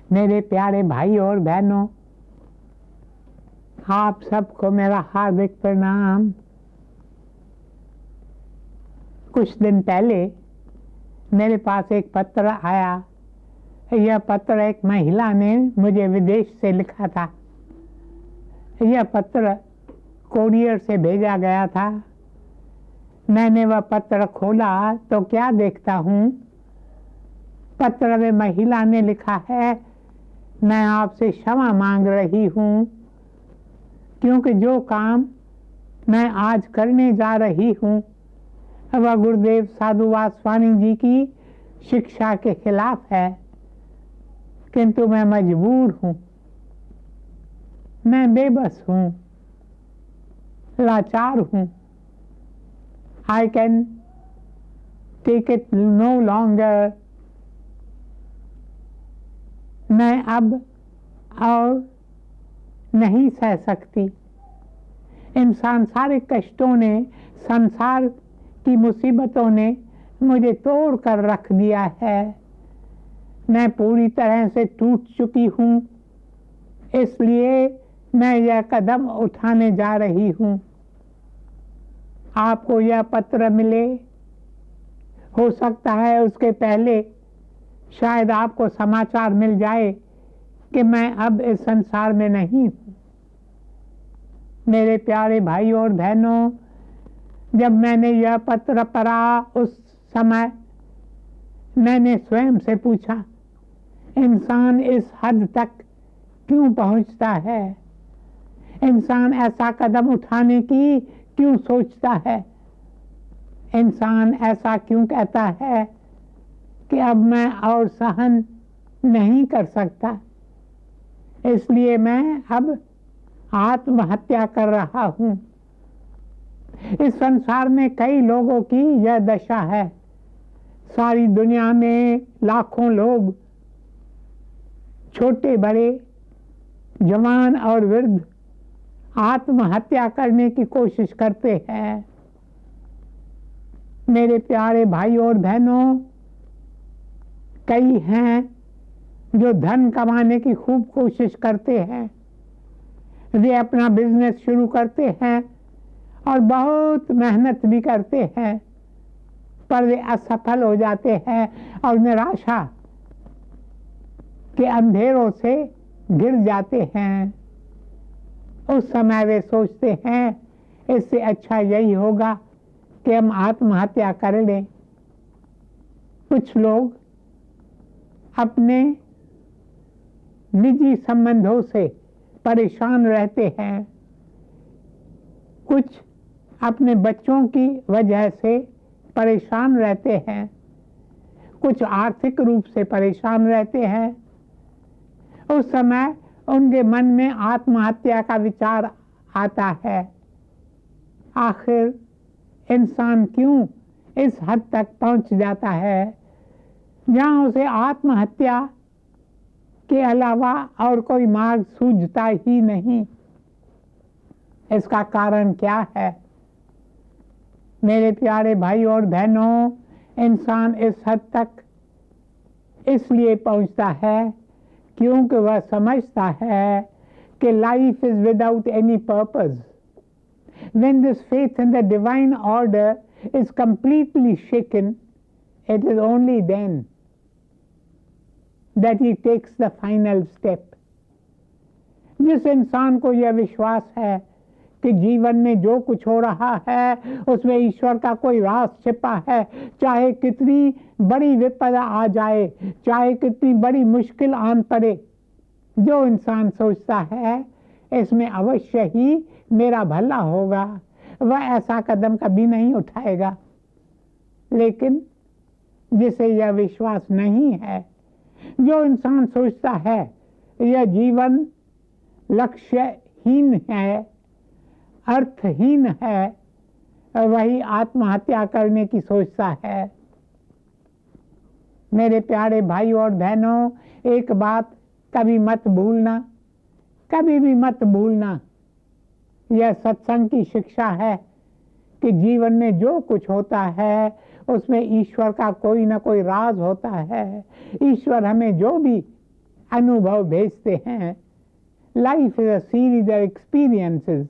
मेरे प्यारे भाई और बहनों, आप सबको मेरा हार्दिक प्रणाम। कुछ दिन पहले मेरे पास एक पत्र आया। यह पत्र एक महिला ने मुझे विदेश से लिखा था। यह पत्र कोरियर से भेजा गया था। मैंने वह पत्र खोला तो क्या देखता हूँ, पत्र में महिला ने लिखा है, मैं आपसे क्षमा मांग रही हूँ क्योंकि जो काम मैं आज करने जा रही हूँ वह गुरुदेव साधु वासवानी जी की शिक्षा के खिलाफ है, किंतु मैं मजबूर हूँ, मैं बेबस हूँ, लाचार हूँ। I can take it no longer। मैं अब और नहीं सह सकती। इन सांसारिक कष्टों ने, संसार की मुसीबतों ने मुझे तोड़ कर रख दिया है। मैं पूरी तरह से टूट चुकी हूँ, इसलिए मैं यह कदम उठाने जा रही हूँ। आपको यह पत्र मिले, हो सकता है उसके पहले शायद आपको समाचार मिल जाए कि मैं अब इस संसार में नहीं हूँ। मेरे प्यारे भाई और बहनों, जब मैंने यह पत्र पढ़ा उस समय मैंने स्वयं से पूछा, इंसान इस हद तक क्यों पहुँचता है? इंसान ऐसा कदम उठाने की क्यों सोचता है? इंसान ऐसा क्यों कहता है कि अब मैं और सहन नहीं कर सकता, इसलिए मैं अब आत्महत्या कर रहा हूँ। इस संसार में कई लोगों की यह दशा है। सारी दुनिया में लाखों लोग, छोटे बड़े, जवान और वृद्ध, आत्महत्या करने की कोशिश करते हैं। मेरे प्यारे भाई और बहनों, कई हैं जो धन कमाने की खूब कोशिश करते हैं। वे अपना बिजनेस शुरू करते हैं और बहुत मेहनत भी करते हैं, पर वे असफल हो जाते हैं और निराशा के अंधेरों से गिर जाते हैं। उस समय वे सोचते हैं, इससे अच्छा यही होगा कि हम आत्महत्या कर लें। कुछ लोग अपने निजी संबंधों से परेशान रहते हैं, कुछ अपने बच्चों की वजह से परेशान रहते हैं, कुछ आर्थिक रूप से परेशान रहते हैं। उस समय उनके मन में आत्महत्या का विचार आता है। आखिर इंसान क्यों इस हद तक पहुंच जाता है जहां उसे आत्महत्या के अलावा और कोई मार्ग सूझता ही नहीं? इसका कारण क्या है? मेरे प्यारे भाई और बहनों, इंसान इस हद तक इसलिए पहुंचता है क्योंकि वह समझता है कि life is without any purpose. When this faith in the divine order is completely shaken, it is only then that he takes the final step। जिस इंसान को यह विश्वास है कि जीवन में जो कुछ हो रहा है उसमें ईश्वर का कोई राज छिपा है, चाहे कितनी बड़ी विपदा आ जाए, चाहे कितनी बड़ी मुश्किल आन पड़े, जो इंसान सोचता है इसमें अवश्य ही मेरा भला होगा, वह ऐसा कदम कभी नहीं उठाएगा। लेकिन जिसे यह विश्वास नहीं है, जो इंसान सोचता है यह जीवन लक्ष्यहीन है, अर्थहीन है, वही आत्महत्या करने की सोचता है। मेरे प्यारे भाई और बहनों, एक बात कभी मत भूलना, कभी भी मत भूलना, यह सत्संग की शिक्षा है कि जीवन में जो कुछ होता है उसमें ईश्वर का कोई ना कोई राज होता है। ईश्वर हमें जो भी अनुभव भेजते हैं। Life is a series of experiences.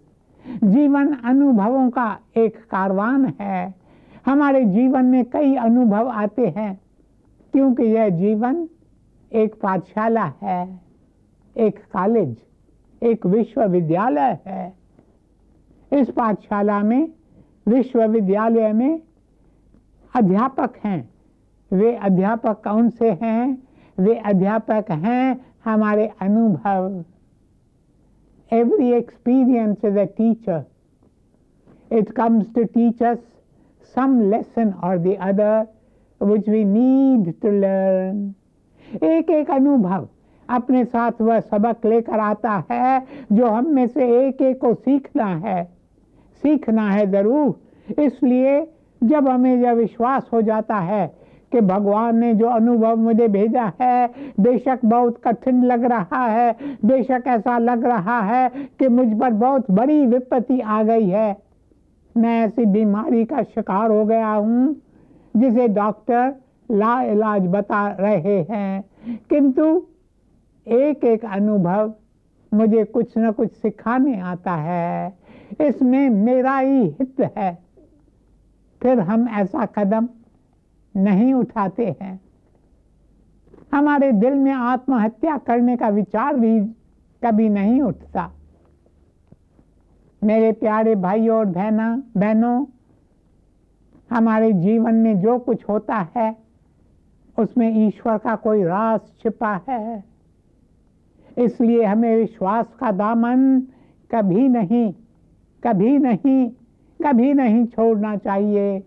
जीवन अनुभवों का एक कारवान है। हमारे जीवन में कई अनुभव आते हैं, क्योंकि यह जीवन एक पाठशाला है, एक कॉलेज, एक विश्वविद्यालय है। इस पाठशाला में, विश्वविद्यालय में अध्यापक हैं। वे अध्यापक कौन से हैं? वे अध्यापक हैं हमारे अनुभव। Every experience is a teacher. It comes to teach us some lesson or the other which we need to learn. एक एक अनुभव अपने साथ वह सबक लेकर आता है जो हम में से एक एक को सीखना है जरूर। इसलिए जब हमें यह विश्वास हो जाता है कि भगवान ने जो अनुभव मुझे भेजा है बेशक बहुत कठिन लग रहा है, बेशक ऐसा लग रहा है कि मुझ पर बहुत बड़ी विपत्ति आ गई है, मैं ऐसी बीमारी का शिकार हो गया हूँ जिसे डॉक्टर लाइलाज बता रहे हैं, किंतु एक एक अनुभव मुझे कुछ न कुछ सिखाने आता है, इसमें मेरा ही हित है। फिर हम ऐसा कदम नहीं उठाते हैं। हमारे दिल में आत्महत्या करने का विचार भी कभी नहीं उठता। मेरे प्यारे भाइयों और बहनों, हमारे जीवन में जो कुछ होता है उसमें ईश्वर का कोई राज छिपा है। इसलिए हमें विश्वास का दामन कभी नहीं छोड़ना चाहिए।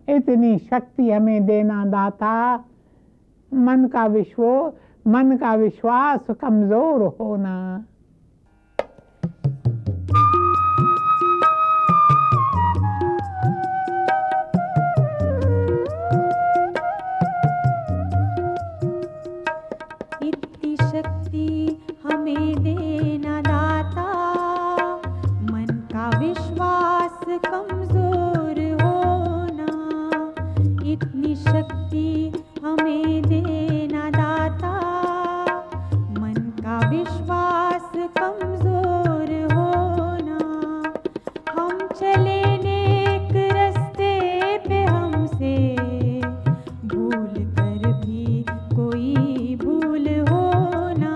इतनी शक्ति हमें देना दाता, मन का विश्वास कमजोर होना। इतनी शक्ति हमें देना दाता, मन का विश्वास कमजोर होना। इतनी शक्ति हमें देना दाता, मन का विश्वास कमजोर होना। हम चले नेक रास्ते पे, हमसे भूल कर भी कोई भूल होना।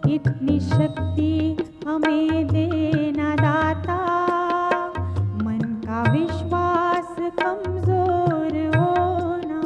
इतनी शक्ति हमें देना दाता, मन का विश्वास कमजोर होना।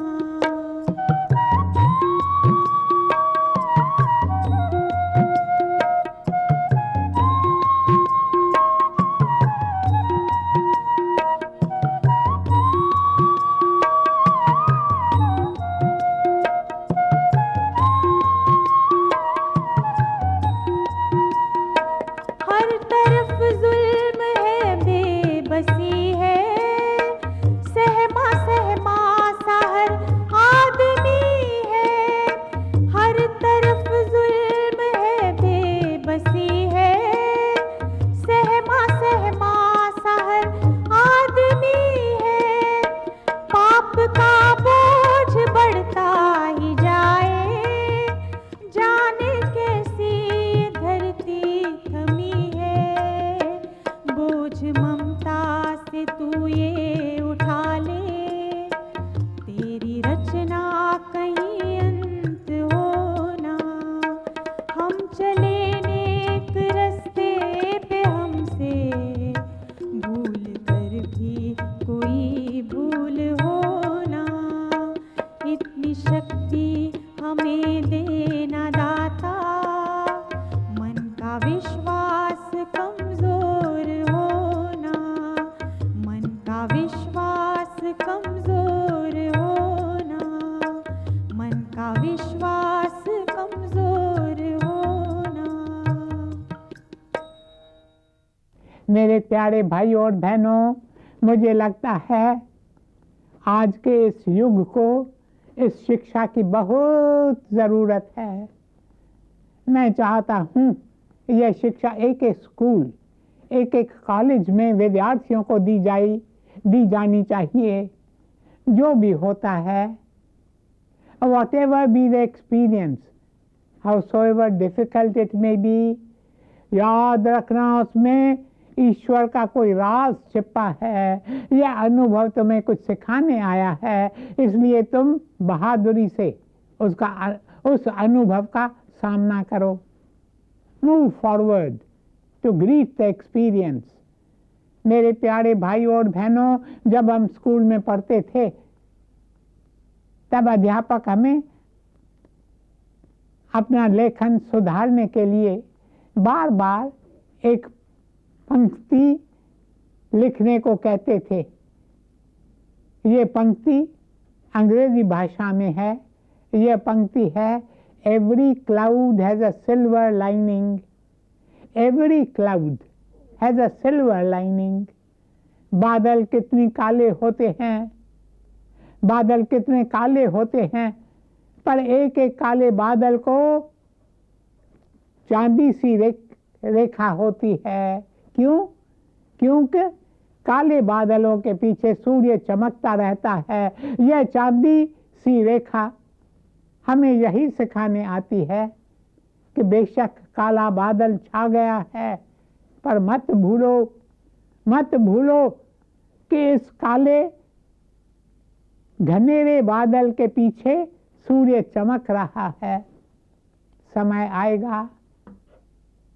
हर तरफ जुल्म है, बेबसी है, सहमा सा हर आदमी है। हर तरफ जुल्म है, बेबसी है, सहमा सा हर आदमी है। पाप का बोझ बढ़ता ही जाए, जाने कैसी धरती थमी है। बोझ ममता से तू ये उठा ले, तेरी रचना कहीं अंत होना। हम चले नेक रास्ते पे, हमसे भूल कर भी कोई भूल होना। इतनी शक्ति हमें देना दाता, मन का विश्वास कमजोर होना। मन का विश्वास कमजोर होना। मन का विश्वास कमजोर होना। मेरे प्यारे भाइयों और बहनों, मुझे लगता है आज के इस युग को इस शिक्षा की बहुत ज़रूरत है। मैं चाहता हूँ यह शिक्षा एक एक स्कूल, एक एक कॉलेज में विद्यार्थियों को दी जानी चाहिए। जो भी होता है, what ever be the experience, howsoever difficult it may be, याद रखना उसमें ईश्वर का कोई राज छिपा है। यह अनुभव तुम्हें कुछ सिखाने आया है, इसलिए तुम बहादुरी से उस अनुभव का सामना करो। Move forward to greet the experience. मेरे प्यारे भाई और बहनों, जब हम स्कूल में पढ़ते थे तब अध्यापक हमें अपना लेखन सुधारने के लिए बार बार एक पंक्ति लिखने को कहते थे। ये पंक्ति अंग्रेजी भाषा में है। यह पंक्ति है, every cloud has a silver lining, every cloud has a silver lining. बादल कितने काले होते हैं, बादल कितने काले होते हैं, पर एक एक काले बादल को चांदी सी रेखा होती है। क्यों? क्योंकि काले बादलों के पीछे सूर्य चमकता रहता है। यह चांदी सी रेखा हमें यही सिखाने आती है कि बेशक काला बादल छा गया है, पर मत भूलो कि इस काले घनेरे बादल के पीछे सूर्य चमक रहा है। समय आएगा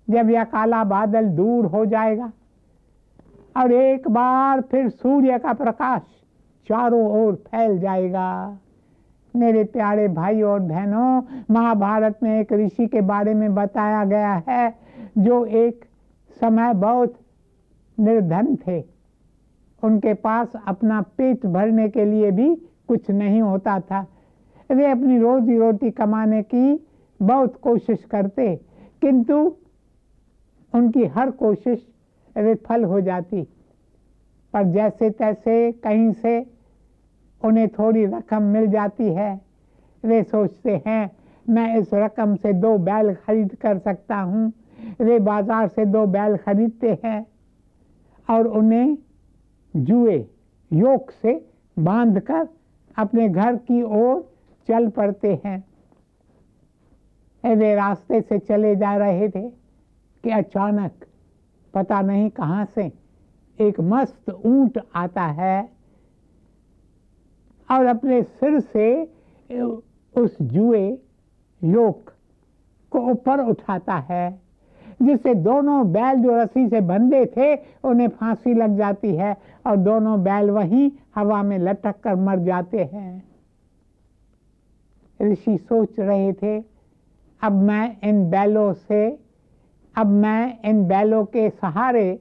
जब यह काला बादल दूर हो जाएगा और एक बार फिर सूर्य का प्रकाश चारों ओर फैल जाएगा। मेरे प्यारे भाई और बहनों, महाभारत में एक ऋषि के बारे में बताया गया है जो एक समय बहुत निर्धन थे। उनके पास अपना पेट भरने के लिए भी कुछ नहीं होता था। वे अपनी रोजी रोटी कमाने की बहुत कोशिश करते, किंतु उनकी हर कोशिश विफल हो जाती। पर जैसे तैसे कहीं से उन्हें थोड़ी रकम मिल जाती है। वे सोचते हैं मैं इस रकम से 2 बैल खरीद कर सकता हूँ। वे बाजार से 2 बैल खरीदते हैं और उन्हें जुए योक से बांधकर अपने घर की ओर चल पड़ते हैं। वे रास्ते से चले जा रहे थे कि अचानक पता नहीं कहां से एक मस्त ऊंट आता है और अपने सिर से उस जुए योक को ऊपर उठाता है, जिससे दोनों बैल जो रस्सी से बंधे थे उन्हें फांसी लग जाती है और दोनों बैल वहीं हवा में लटक कर मर जाते हैं। ऋषि सोच रहे थे अब मैं इन बैलों के सहारे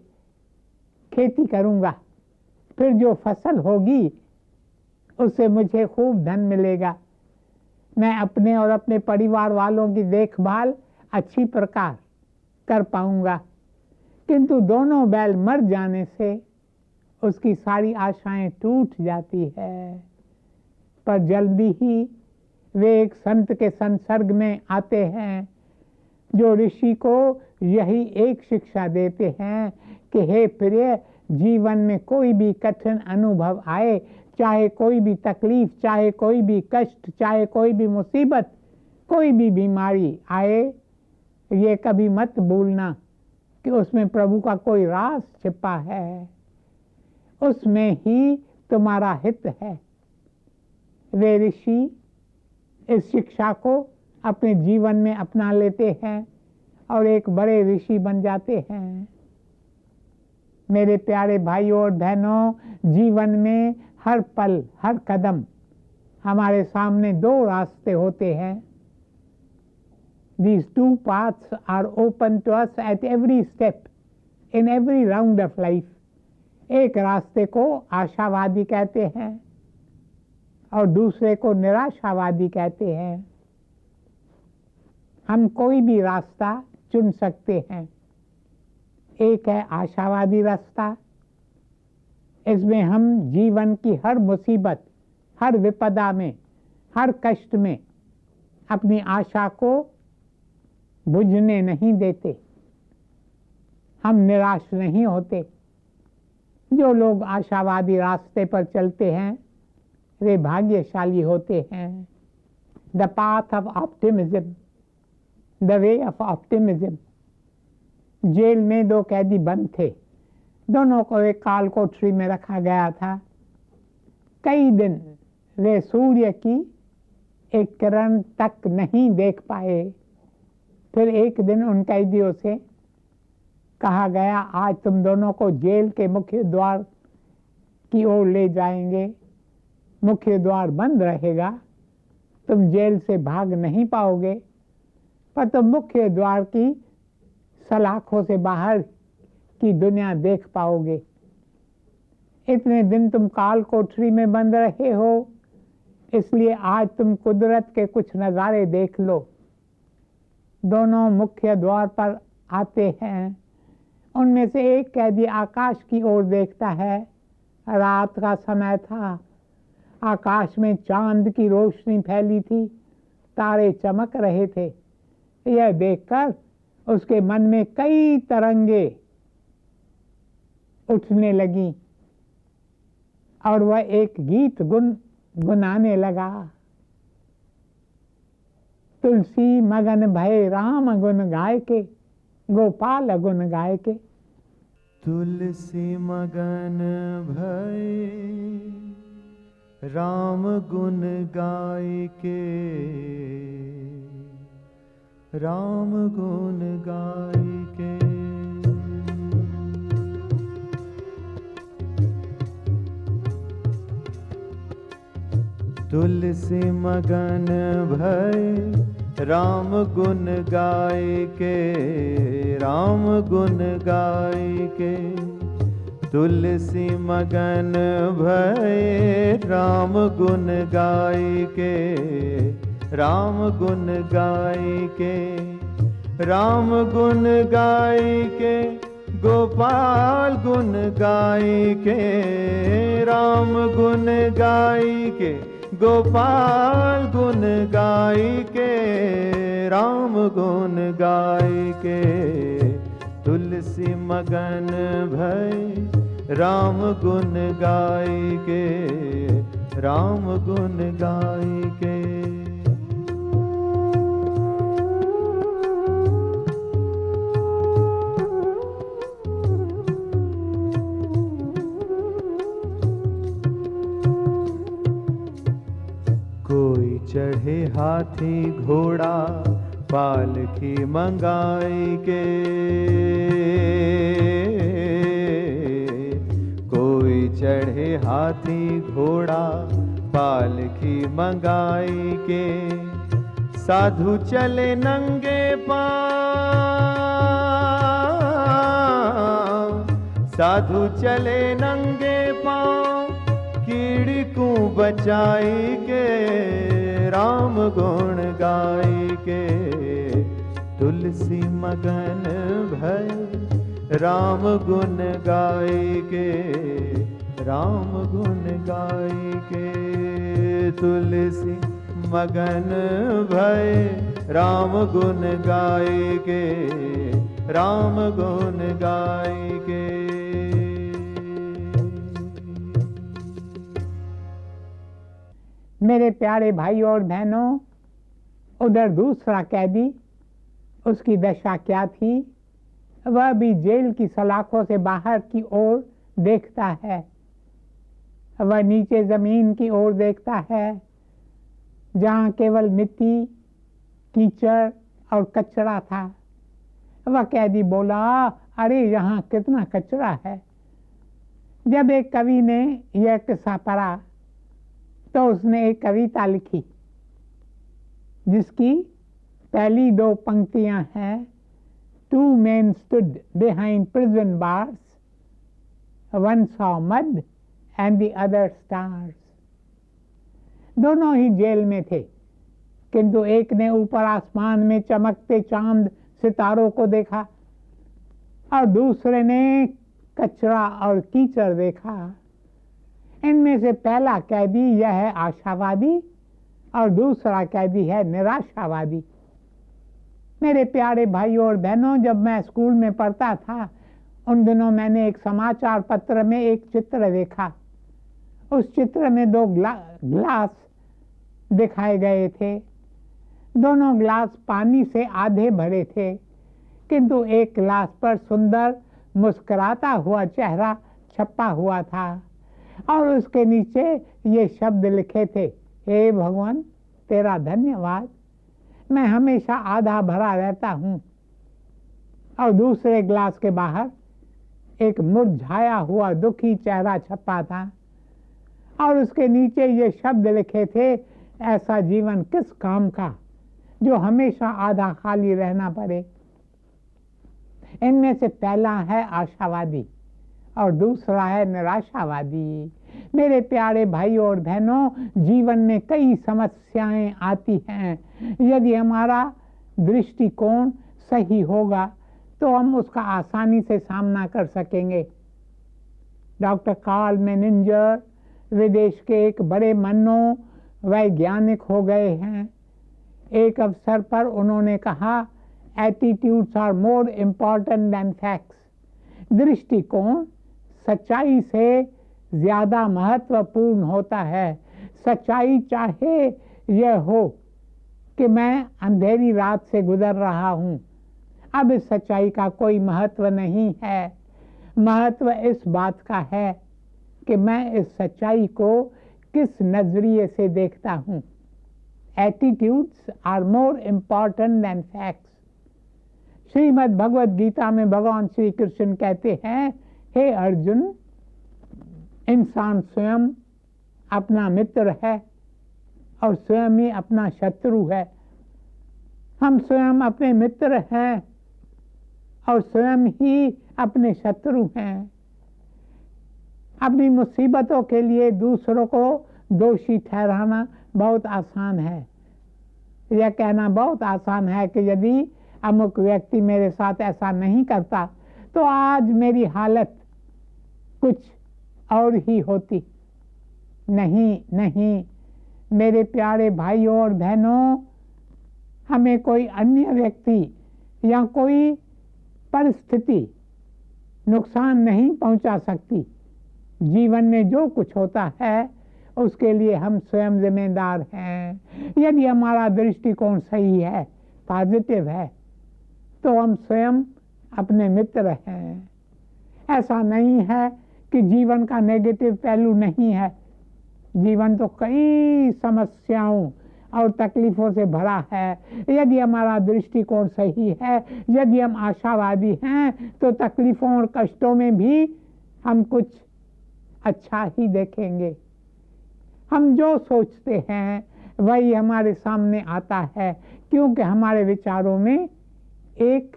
खेती करूंगा, फिर जो फसल होगी उससे मुझे खूब धन मिलेगा। मैं अपने और अपने परिवार वालों की देखभाल अच्छी प्रकार कर पाऊंगा। किंतु दोनों बैल मर जाने से उसकी सारी आशाएं टूट जाती है। पर जल्दी ही वे एक संत के संसर्ग में आते हैं जो ऋषि को यही एक शिक्षा देते हैं कि हे प्रिय, जीवन में कोई भी कठिन अनुभव आए, चाहे कोई भी तकलीफ, चाहे कोई भी कष्ट, चाहे कोई भी मुसीबत, कोई भी बीमारी आए, ये कभी मत भूलना कि उसमें प्रभु का कोई राज छिपा है, उसमें ही तुम्हारा हित है। वे ऋषि इस शिक्षा को अपने जीवन में अपना लेते हैं और एक बड़े ऋषि बन जाते हैं। मेरे प्यारे भाइयों और बहनों, जीवन में हर पल, हर कदम हमारे सामने 2 रास्ते होते हैं। These 2 paths are open to us at every step, in every round of life. एक रास्ते को आशावादी कहते हैं और दूसरे को निराशावादी कहते हैं। हम कोई भी रास्ता चुन सकते हैं। एक है आशावादी रास्ता। इसमें हम जीवन की हर मुसीबत, हर विपदा में, हर कष्ट में अपनी आशा को बुझने नहीं देते। हम निराश नहीं होते। जो लोग आशावादी रास्ते पर चलते हैं वे भाग्यशाली होते हैं। The path of optimism the way of optimism. Jail में दो कैदी बंद थे, दोनों को एक काल कोठरी में रखा गया था। कई दिन वे सूर्य की एक किरण तक नहीं देख पाए। फिर एक दिन उन कैदियों से कहा गया, आज तुम दोनों को जेल के मुख्य द्वार की ओर ले जाएंगे। मुख्य द्वार बंद रहेगा, तुम जेल से भाग नहीं पाओगे, पर तुम मुख्य द्वार की सलाखों से बाहर की दुनिया देख पाओगे। इतने दिन तुम काल कोठरी में बंद रहे हो, इसलिए आज तुम कुदरत के कुछ नज़ारे देख लो। दोनों मुख्य द्वार पर आते हैं। उनमें से एक कैदी आकाश की ओर देखता है। रात का समय था, आकाश में चांद की रोशनी फैली थी, तारे चमक रहे थे। यह देखकर उसके मन में कई तरंगे उठने लगी और वह एक गीत गुनगुनाने लगा। तुलसी मगन भय राम गुन गाय के, गोपाल गुन गाय के। तुलसी मगन भय राम गुन गाय के, राम गुन गाय के। तुलसी मगन भय राम गुन गाय के, राम गुन गाय के। तुलसी मगन भय राम गुन गाय के, राम गुन गाय के। राम गुन गाय के, गोपाल गुन गाय के, राम गुन गाय के, गोपाल गुन गाय के, राम गुन गाय के। तुलसी मगन भय राम गुन गाय के, राम गुन गाय के। कोई चढ़े हाथी घोड़ा पालकी मंगाई के, कोई चढ़े हाथी घोड़ा पालकी मंगाई के। साधु चले नंगे पांव, साधु चले नंगे पांव, कीड़ी को बचाई के, राम गुण गाय के। तुलसी मगन भय राम गुण गाय के, राम गुण गाय के। तुलसी मगन भय राम गुण गाय के, राम गुण गाय के। मेरे प्यारे भाइयों और बहनों, उधर दूसरा कैदी, उसकी दशा क्या थी? वह भी जेल की सलाखों से बाहर की ओर देखता है। वह नीचे जमीन की ओर देखता है, जहाँ केवल मिट्टी, कीचड़ और कचरा था। वह कैदी बोला, अरे यहाँ कितना कचरा है। जब एक कवि ने यह किस्सा पढ़ा तो उसने एक कविता लिखी, जिसकी पहली दो पंक्तियां हैं, Two men stood behind prison bars, one saw mud and the other stars. दोनों ही जेल में थे, किंतु एक ने ऊपर आसमान में चमकते चांद सितारों को देखा और दूसरे ने कचरा और कीचड़ देखा। इनमें से पहला कैदी यह है आशावादी और दूसरा कैदी है निराशावादी। मेरे प्यारे भाइयों और बहनों, जब मैं स्कूल में पढ़ता था, उन दिनों मैंने एक समाचार पत्र में एक चित्र देखा। उस चित्र में दो ग्लास दिखाए गए थे। दोनों ग्लास पानी से आधे भरे थे, किंतु एक ग्लास पर सुंदर मुस्कुराता हुआ चेहरा छपा हुआ था और उसके नीचे ये शब्द लिखे थे, हे भगवान तेरा धन्यवाद, मैं हमेशा आधा भरा रहता हूँ। और दूसरे ग्लास के बाहर एक मुरझाया हुआ दुखी चेहरा छपा था और उसके नीचे ये शब्द लिखे थे, ऐसा जीवन किस काम का जो हमेशा आधा खाली रहना पड़े। इनमें से पहला है आशावादी और दूसरा है निराशावादी। मेरे प्यारे भाइयों और बहनों, जीवन में कई समस्याएं आती हैं। यदि हमारा दृष्टिकोण सही होगा तो हम उसका आसानी से सामना कर सकेंगे। डॉक्टर कार्ल मेनिंजर विदेश के एक बड़े मनोवैज्ञानिक हो गए हैं। एक अवसर पर उन्होंने कहा, attitudes are more important than facts. दृष्टिकोण सच्चाई से ज्यादा महत्वपूर्ण होता है। सच्चाई चाहे यह हो कि मैं अंधेरी रात से गुजर रहा हूँ, अब इस सच्चाई का कोई महत्व नहीं है। महत्व इस बात का है कि मैं इस सच्चाई को किस नजरिए से देखता हूँ। Attitudes are more important than facts. Shrimad Bhagavad Gita में भगवान श्री कृष्ण कहते हैं, हे अर्जुन, इंसान स्वयं अपना मित्र है और स्वयं ही अपना शत्रु है। हम स्वयं अपने मित्र हैं और स्वयं ही अपने शत्रु हैं। अपनी मुसीबतों के लिए दूसरों को दोषी ठहराना बहुत आसान है। यह कहना बहुत आसान है कि यदि अमुक व्यक्ति मेरे साथ ऐसा नहीं करता तो आज मेरी हालत कुछ और ही होती। नहीं नहीं मेरे प्यारे भाइयों और बहनों, हमें कोई अन्य व्यक्ति या कोई परिस्थिति नुकसान नहीं पहुंचा सकती। जीवन में जो कुछ होता है उसके लिए हम स्वयं जिम्मेदार हैं। यदि हमारा दृष्टिकोण सही है, पॉजिटिव है, तो हम स्वयं अपने मित्र हैं। ऐसा नहीं है कि जीवन का नेगेटिव पहलू नहीं है। जीवन तो कई समस्याओं और तकलीफों से भरा है। यदि हमारा दृष्टिकोण सही है, यदि हम आशावादी हैं, तो तकलीफों और कष्टों में भी हम कुछ अच्छा ही देखेंगे। हम जो सोचते हैं वही हमारे सामने आता है, क्योंकि हमारे विचारों में एक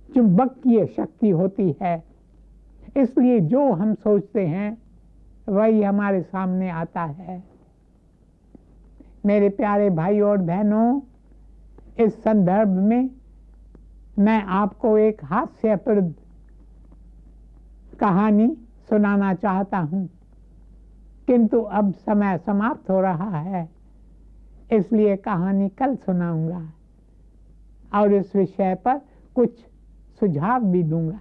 चुंबकीय शक्ति होती है। इसलिए जो हम सोचते हैं वही हमारे सामने आता है। मेरे प्यारे भाई और बहनों, इस संदर्भ में मैं आपको एक हास्यप्रद कहानी सुनाना चाहता हूं, किंतु अब समय समाप्त हो रहा है, इसलिए कहानी कल सुनाऊंगा और इस विषय पर कुछ सुझाव भी दूंगा।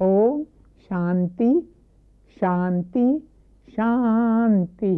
ओम शांति शांति शांति।